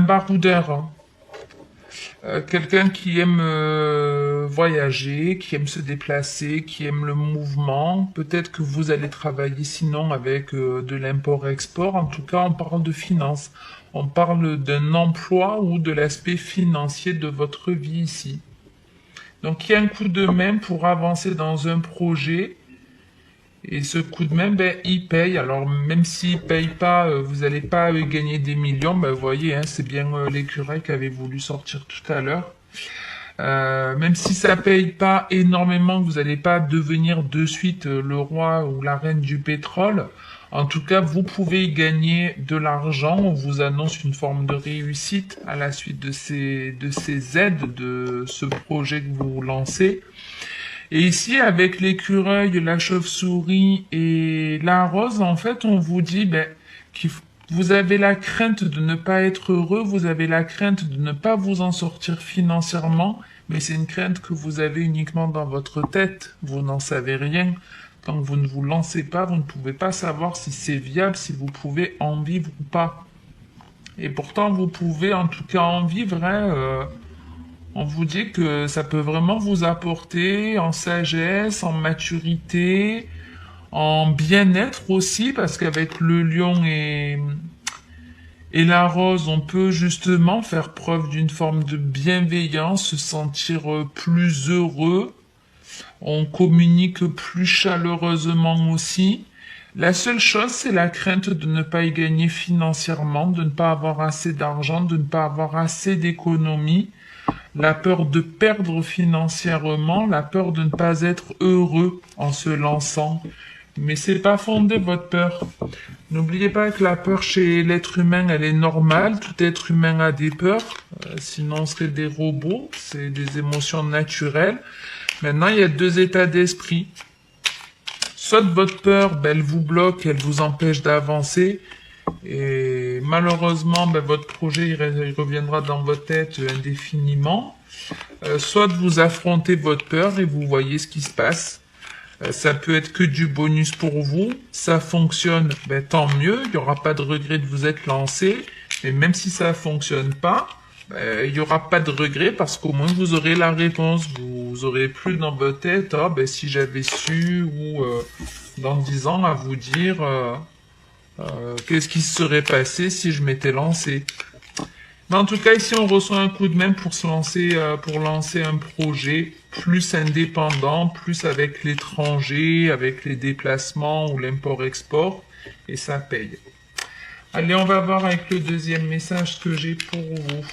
baroudeur, hein. Quelqu'un qui aime voyager, qui aime se déplacer, qui aime le mouvement. Peut-être que vous allez travailler sinon avec de l'import-export. En tout cas, on parle de finances. On parle d'un emploi ou de l'aspect financier de votre vie ici. Donc, il y a un coup de main pour avancer dans un projet. Et ce coup de main, ben, il paye. Alors, même s'il paye pas, vous n'allez pas gagner des millions. Ben, vous voyez, hein, c'est bien l'écureuil qui avait voulu sortir tout à l'heure. Même si ça paye pas énormément, vous n'allez pas devenir de suite le roi ou la reine du pétrole. En tout cas, vous pouvez y gagner de l'argent. On vous annonce une forme de réussite à la suite de ces aides, de ce projet que vous lancez. Et ici, avec l'écureuil, la chauve-souris et la rose, en fait, on vous dit vous avez la crainte de ne pas être heureux, vous avez la crainte de ne pas vous en sortir financièrement, mais c'est une crainte que vous avez uniquement dans votre tête. Vous n'en savez rien. Tant que vous ne vous lancez pas, vous ne pouvez pas savoir si c'est viable, si vous pouvez en vivre ou pas. Et pourtant, vous pouvez en tout cas en vivre, hein. On vous dit que ça peut vraiment vous apporter en sagesse, en maturité, en bien-être aussi, parce qu'avec le lion et la rose, on peut justement faire preuve d'une forme de bienveillance, se sentir plus heureux, on communique plus chaleureusement aussi. La seule chose, c'est la crainte de ne pas y gagner financièrement, de ne pas avoir assez d'argent, de ne pas avoir assez d'économies. La peur de perdre financièrement, la peur de ne pas être heureux en se lançant. Mais c'est pas fondé votre peur. N'oubliez pas que la peur chez l'être humain, elle est normale. Tout être humain a des peurs. Sinon, on serait des robots. C'est des émotions naturelles. Maintenant, il y a deux états d'esprit. Soit votre peur, elle vous bloque, elle vous empêche d'avancer. Et malheureusement, votre projet il reviendra dans votre tête indéfiniment. Soit vous affrontez votre peur et vous voyez ce qui se passe. Ça peut être que du bonus pour vous. Ça fonctionne, tant mieux. Il n'y aura pas de regret de vous être lancé. Mais même si ça fonctionne pas, il n'y aura pas de regret parce qu'au moins vous aurez la réponse. Vous aurez plus dans votre tête, si j'avais su ou dans 10 ans à vous dire... qu'est-ce qui se serait passé si je m'étais lancé? Mais en tout cas, ici, on reçoit un coup de main pour lancer un projet plus indépendant, plus avec l'étranger, avec les déplacements ou l'import-export, et ça paye. Allez, on va voir avec le deuxième message que j'ai pour vous.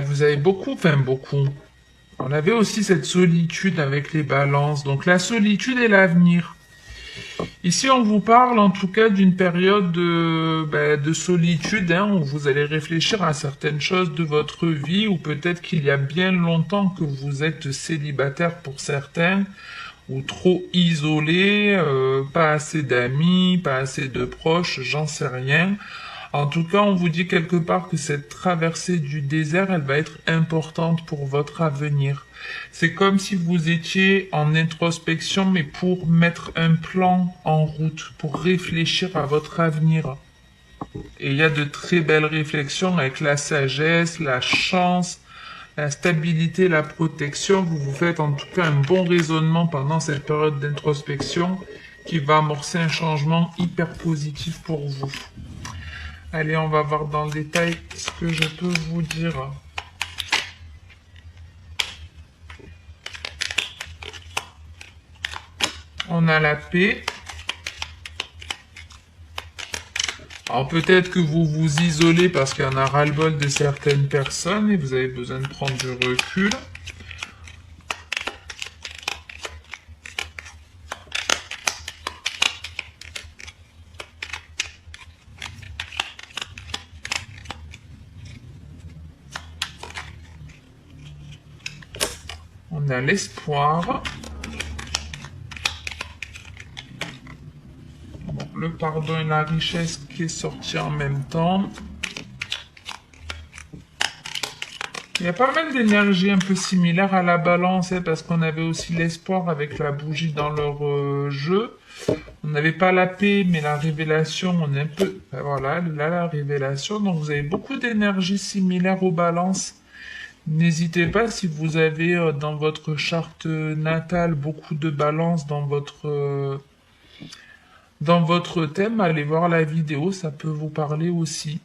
Vous avez beaucoup. On avait aussi cette solitude avec les balances. Donc la solitude et l'avenir. Ici, on vous parle en tout cas d'une période de solitude, hein, où vous allez réfléchir à certaines choses de votre vie, ou peut-être qu'il y a bien longtemps que vous êtes célibataire pour certains, ou trop isolé, pas assez d'amis, pas assez de proches, j'en sais rien. En tout cas, on vous dit quelque part que cette traversée du désert, elle va être importante pour votre avenir. C'est comme si vous étiez en introspection, mais pour mettre un plan en route, pour réfléchir à votre avenir. Et il y a de très belles réflexions avec la sagesse, la chance, la stabilité, la protection. Vous faites en tout cas un bon raisonnement pendant cette période d'introspection qui va amorcer un changement hyper positif pour vous. Allez, on va voir dans le détail ce que je peux vous dire. On a la paix. Alors peut-être que vous vous isolez parce qu'il y en a ras-le-bol de certaines personnes et vous avez besoin de prendre du recul. On a l'espoir. Bon, le pardon et la richesse qui est sorti en même temps. Il y a pas mal d'énergie un peu similaire à la balance, hein, parce qu'on avait aussi l'espoir avec la bougie dans leur jeu. On n'avait pas la paix, mais la révélation, on est un peu... ben voilà, là, la révélation. Donc, vous avez beaucoup d'énergie similaire aux balances. N'hésitez pas, si vous avez dans votre charte natale beaucoup de balances dans votre thème, allez voir la vidéo, ça peut vous parler aussi.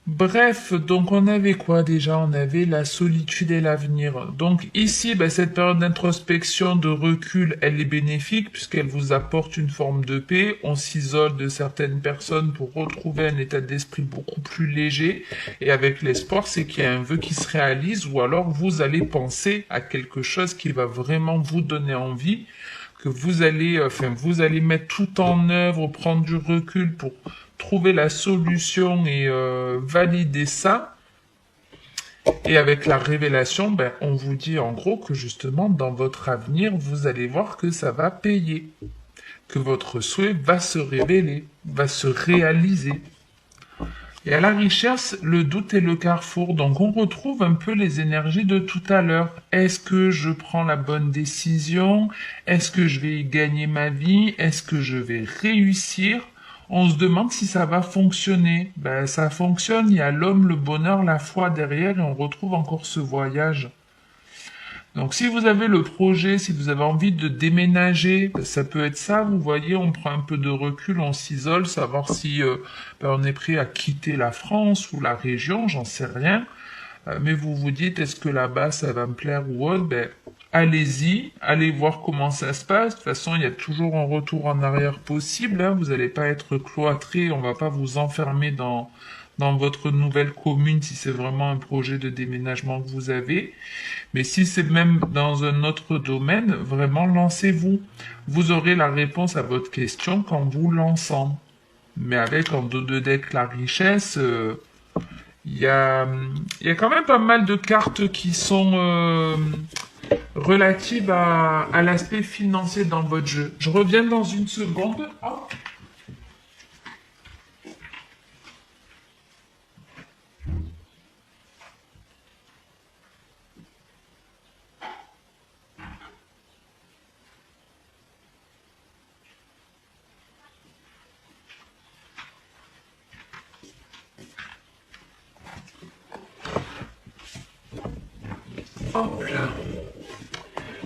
Bref, donc on avait quoi déjà? On avait la solitude et l'avenir. Donc ici, ben, cette période d'introspection, de recul, elle est bénéfique puisqu'elle vous apporte une forme de paix. On s'isole de certaines personnes pour retrouver un état d'esprit beaucoup plus léger. Et avec l'espoir, c'est qu'il y a un vœu qui se réalise ou alors vous allez penser à quelque chose qui va vraiment vous donner envie, que vous allez mettre tout en œuvre, prendre du recul pour trouver la solution et valider ça. Et avec la révélation, ben, on vous dit en gros que justement, dans votre avenir, vous allez voir que ça va payer, que votre souhait va se révéler, va se réaliser. Et à la richesse, le doute est le carrefour. Donc on retrouve un peu les énergies de tout à l'heure. Est-ce que je prends la bonne décision? Est-ce que je vais gagner ma vie? Est-ce que je vais réussir? On se demande si ça va fonctionner. Ben, ça fonctionne, il y a l'homme, le bonheur, la foi derrière et on retrouve encore ce voyage. Donc si vous avez le projet, si vous avez envie de déménager, ben, ça peut être ça, vous voyez, on prend un peu de recul, on s'isole, savoir si ben, on est prêt à quitter la France ou la région, j'en sais rien. Mais vous vous dites, est-ce que là-bas ça va me plaire ou autre? Ben, allez-y, allez voir comment ça se passe. De toute façon, il y a toujours un retour en arrière possible. Hein. Vous n'allez pas être cloîtré, on va pas vous enfermer dans votre nouvelle commune si c'est vraiment un projet de déménagement que vous avez. Mais si c'est même dans un autre domaine, vraiment lancez-vous. Vous aurez la réponse à votre question quand vous lançant. Mais avec en dos de deck la richesse, il y a quand même pas mal de cartes qui sont relatives à l'aspect financier dans votre jeu. Je reviens dans une seconde. Hop. Hop là.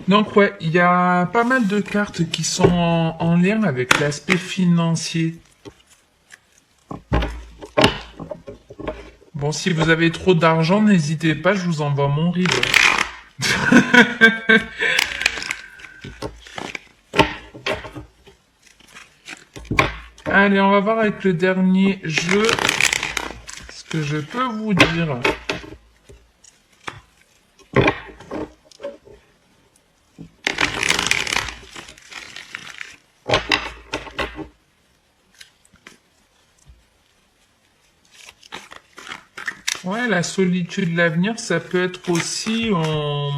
Donc ouais, il y a pas mal de cartes qui sont en lien avec l'aspect financier. Bon, si vous avez trop d'argent, n'hésitez pas, je vous envoie mon RIB. Allez, on va voir avec le dernier jeu ce que je peux vous dire. Ouais, la solitude, l'avenir, ça peut être aussi, on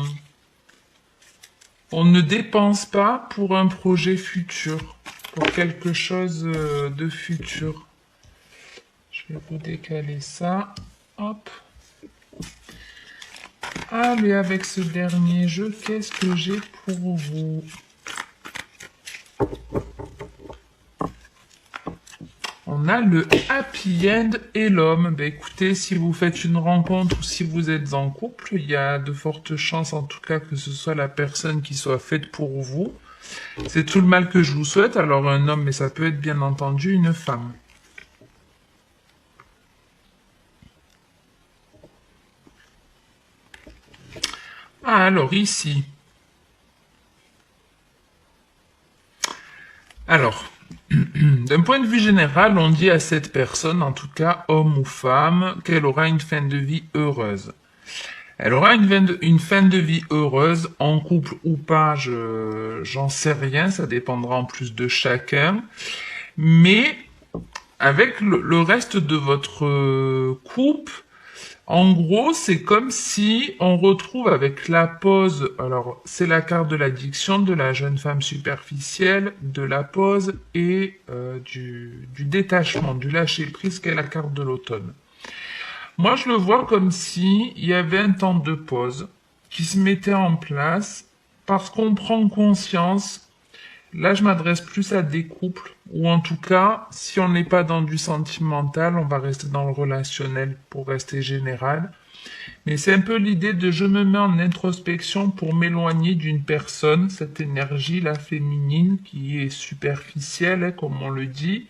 ne dépense pas pour un projet futur, pour quelque chose de futur. Je vais vous décaler ça. Hop. Allez, avec ce dernier jeu, qu'est-ce que j'ai pour vous? On a le happy end et l'homme. Ben écoutez, si vous faites une rencontre ou si vous êtes en couple, il y a de fortes chances en tout cas que ce soit la personne qui soit faite pour vous. C'est tout le mal que je vous souhaite. Alors un homme, mais ça peut être bien entendu une femme. Ah, alors ici. Alors, d'un point de vue général, on dit à cette personne, en tout cas homme ou femme, qu'elle aura une fin de vie heureuse. Elle aura une fin de vie heureuse, en couple ou pas, j'en sais rien, ça dépendra en plus de chacun. Mais avec le reste de votre couple, en gros, c'est comme si on retrouve avec la pause, alors c'est la carte de l'addiction, de la jeune femme superficielle, de la pause et du détachement, du lâcher-prise, qui est la carte de l'automne. Moi, je le vois comme si il y avait un temps de pause qui se mettait en place parce qu'on prend conscience. Là, je m'adresse plus à des couples, ou en tout cas, si on n'est pas dans du sentimental, on va rester dans le relationnel pour rester général. Mais c'est un peu l'idée de je me mets en introspection pour m'éloigner d'une personne, cette énergie là féminine qui est superficielle, hein, comme on le dit.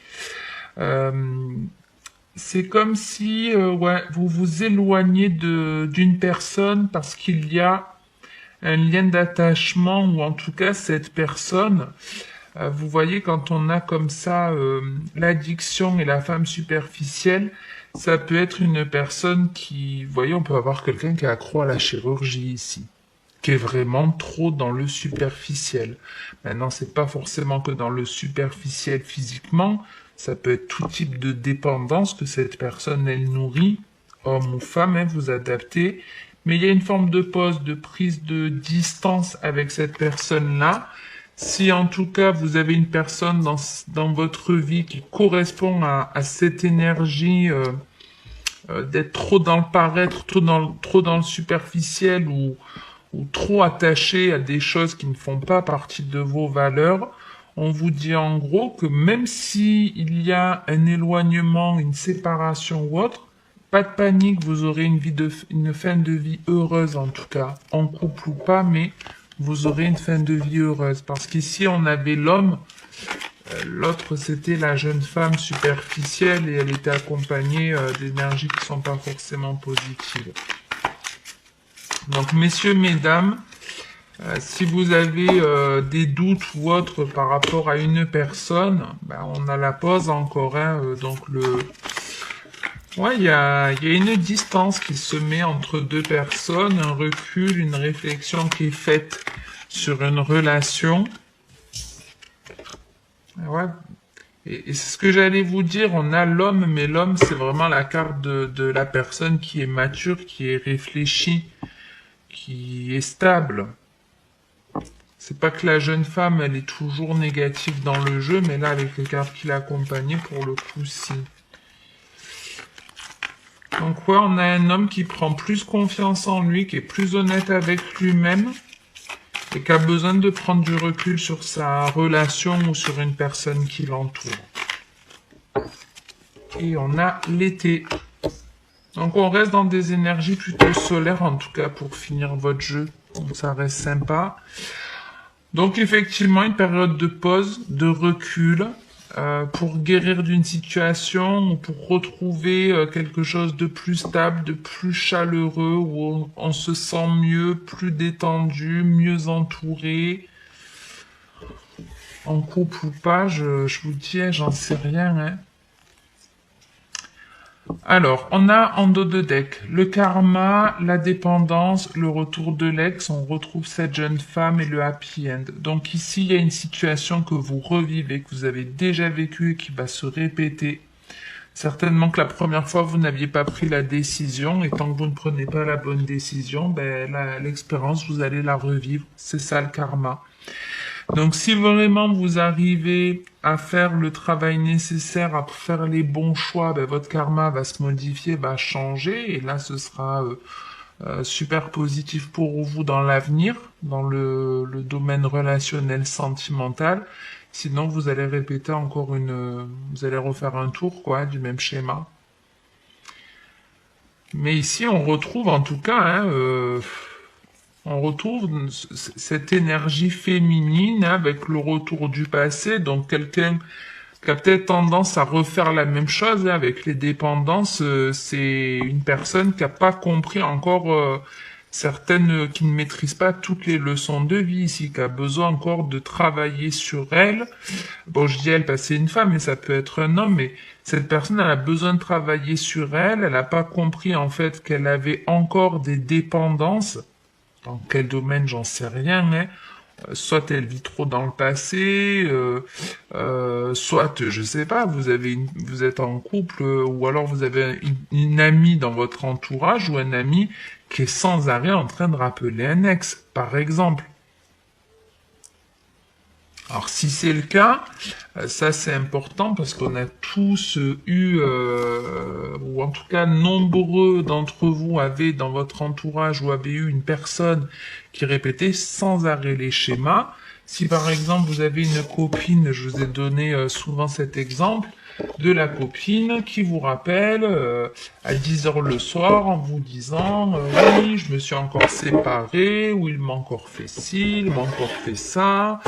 Euh, c'est comme si ouais, vous vous éloignez d'une personne parce qu'il y a un lien d'attachement, ou en tout cas cette personne. Vous voyez, quand on a comme ça l'addiction et la femme superficielle, ça peut être une personne qui, vous voyez, on peut avoir quelqu'un qui est accro à la chirurgie ici, qui est vraiment trop dans le superficiel. Maintenant, c'est pas forcément que dans le superficiel physiquement, ça peut être tout type de dépendance que cette personne, elle nourrit, homme ou femme, hein, vous adaptez, mais il y a une forme de pause, de prise de distance avec cette personne-là. Si en tout cas vous avez une personne dans votre vie qui correspond à cette énergie d'être trop dans le paraître, trop dans le superficiel, ou trop attaché à des choses qui ne font pas partie de vos valeurs, on vous dit en gros que même si il y a un éloignement, une séparation ou autre, pas de panique, vous aurez une fin de vie heureuse en tout cas, en couple ou pas, mais vous aurez une fin de vie heureuse. Parce qu'ici, on avait l'homme, l'autre, c'était la jeune femme superficielle, et elle était accompagnée d'énergies qui sont pas forcément positives. Donc, messieurs, mesdames, si vous avez des doutes ou autres par rapport à une personne, ben, on a la pause encore, hein, donc ouais, il y a une distance qui se met entre deux personnes, un recul, une réflexion qui est faite sur une relation. Ouais. Et c'est ce que j'allais vous dire, on a l'homme, mais l'homme, c'est vraiment la carte de la personne qui est mature, qui est réfléchie, qui est stable. C'est pas que la jeune femme, elle est toujours négative dans le jeu, mais là, avec les cartes qui l'accompagnaient, pour le coup, si. Donc ouais, on a un homme qui prend plus confiance en lui, qui est plus honnête avec lui-même, et qui a besoin de prendre du recul sur sa relation ou sur une personne qui l'entoure. Et on a l'été. Donc on reste dans des énergies plutôt solaires, en tout cas pour finir votre jeu. Donc ça reste sympa. Donc effectivement, une période de pause, de recul, pour guérir d'une situation, ou pour retrouver quelque chose de plus stable, de plus chaleureux, où on se sent mieux, plus détendu, mieux entouré. En couple ou pas, je vous dis, j'en sais rien, hein. Alors, on a en dos de deck le karma, la dépendance, le retour de l'ex, on retrouve cette jeune femme et le happy end. Donc ici, il y a une situation que vous revivez, que vous avez déjà vécue et qui va se répéter. Certainement que la première fois, vous n'aviez pas pris la décision, et tant que vous ne prenez pas la bonne décision, ben, l'expérience, vous allez la revivre. C'est ça le karma. Donc si vraiment vous arrivez à faire le travail nécessaire, à faire les bons choix, ben, votre karma va se modifier, va changer, et là ce sera super positif pour vous dans l'avenir, dans le domaine relationnel sentimental. Sinon vous allez répéter encore vous allez refaire un tour quoi du même schéma. Mais ici on retrouve en tout cas on retrouve cette énergie féminine avec le retour du passé, donc quelqu'un qui a peut-être tendance à refaire la même chose avec les dépendances. C'est une personne qui n'a pas compris encore certaines, qui ne maîtrise pas toutes les leçons de vie ici, qui a besoin encore de travailler sur elle. Bon, je dis elle parce que c'est une femme, mais ça peut être un homme, mais cette personne, elle a besoin de travailler sur elle. Elle n'a pas compris en fait qu'elle avait encore des dépendances. Dans quel domaine, j'en sais rien, hein. Soit elle vit trop dans le passé, soit, je sais pas, vous êtes en couple, ou alors vous avez une amie dans votre entourage, ou un ami qui est sans arrêt en train de rappeler un ex, par exemple. Alors si c'est le cas, ça c'est important parce qu'on a tous eu, ou en tout cas nombreux d'entre vous avaient dans votre entourage ou avaient eu une personne qui répétait sans arrêt les schémas. Si par exemple vous avez une copine, je vous ai donné souvent cet exemple, de la copine qui vous rappelle à 10 heures le soir en vous disant oui, je me suis encore séparé, ou il m'a encore fait ci, il m'a encore fait ça.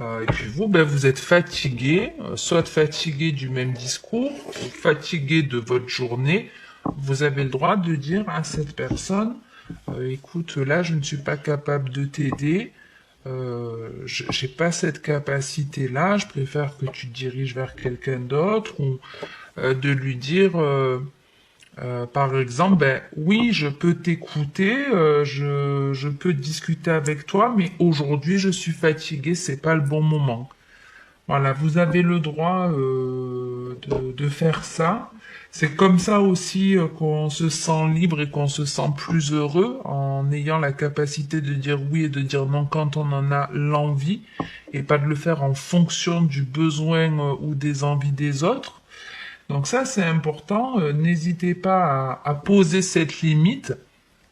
Et puis vous, ben, vous êtes fatigué, soit fatigué du même discours, ou fatigué de votre journée. Vous avez le droit de dire à cette personne, écoute, là, je ne suis pas capable de t'aider. J'ai pas cette capacité-là. Je préfère que tu te diriges vers quelqu'un d'autre, ou de lui dire. Par exemple, ben oui, je peux t'écouter, je peux discuter avec toi, mais aujourd'hui je suis fatigué, c'est pas le bon moment. Voilà, vous avez le droit de faire ça. C'est comme ça aussi qu'on se sent libre et qu'on se sent plus heureux en ayant la capacité de dire oui et de dire non quand on en a l'envie et pas de le faire en fonction du besoin ou des envies des autres. Donc ça, c'est important. N'hésitez pas à poser cette limite.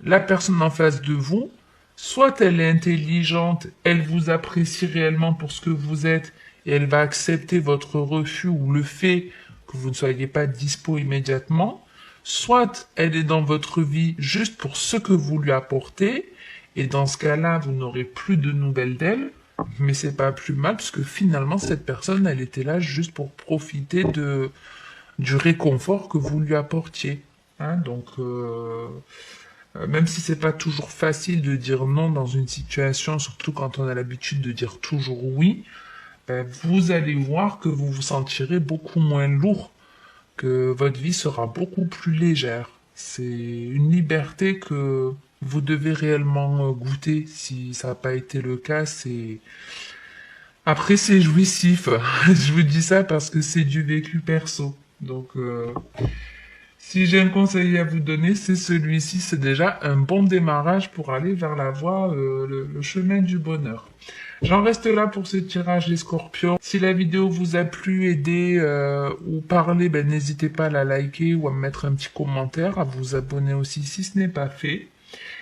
La personne en face de vous, soit elle est intelligente, elle vous apprécie réellement pour ce que vous êtes et elle va accepter votre refus ou le fait que vous ne soyez pas dispo immédiatement, soit elle est dans votre vie juste pour ce que vous lui apportez et dans ce cas-là, vous n'aurez plus de nouvelles d'elle. Mais c'est pas plus mal parce que finalement, cette personne, elle était là juste pour profiter du réconfort que vous lui apportiez. Hein, donc, même si c'est pas toujours facile de dire non dans une situation, surtout quand on a l'habitude de dire toujours oui, ben, vous allez voir que vous vous sentirez beaucoup moins lourd, que votre vie sera beaucoup plus légère. C'est une liberté que vous devez réellement goûter. Si ça n'a pas été le cas, c'est... Après, c'est jouissif. Je vous dis ça parce que c'est du vécu perso. Donc, si j'ai un conseil à vous donner, c'est celui-ci. C'est déjà un bon démarrage pour aller vers la voie, le chemin du bonheur. J'en reste là pour ce tirage des scorpions. Si la vidéo vous a plu, aidé ou parlé, ben, n'hésitez pas à la liker ou à me mettre un petit commentaire, à vous abonner aussi si ce n'est pas fait.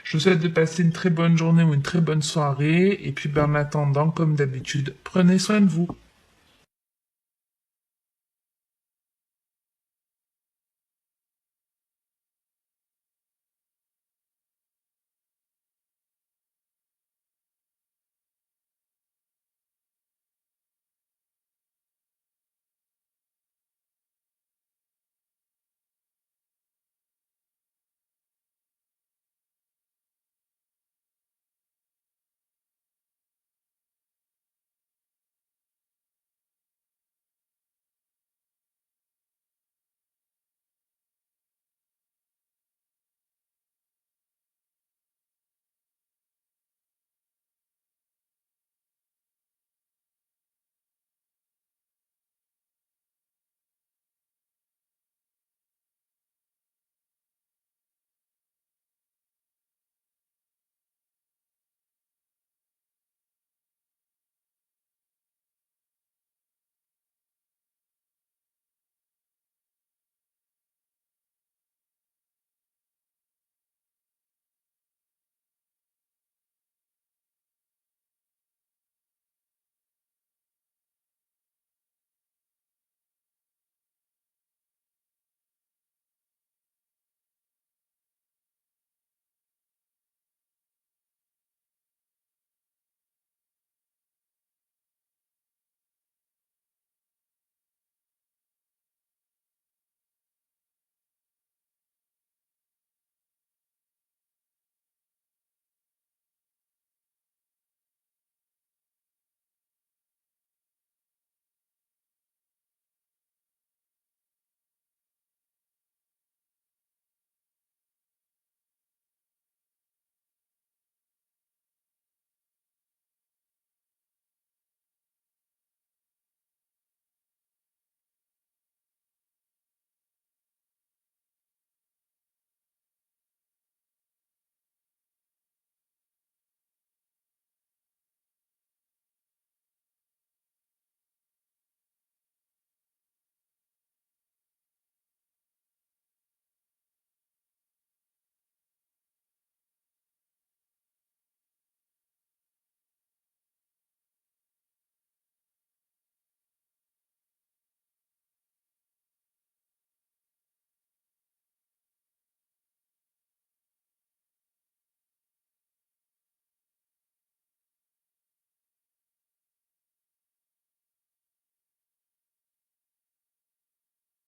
Je vous souhaite de passer une très bonne journée ou une très bonne soirée. Et puis ben, en attendant, comme d'habitude, prenez soin de vous.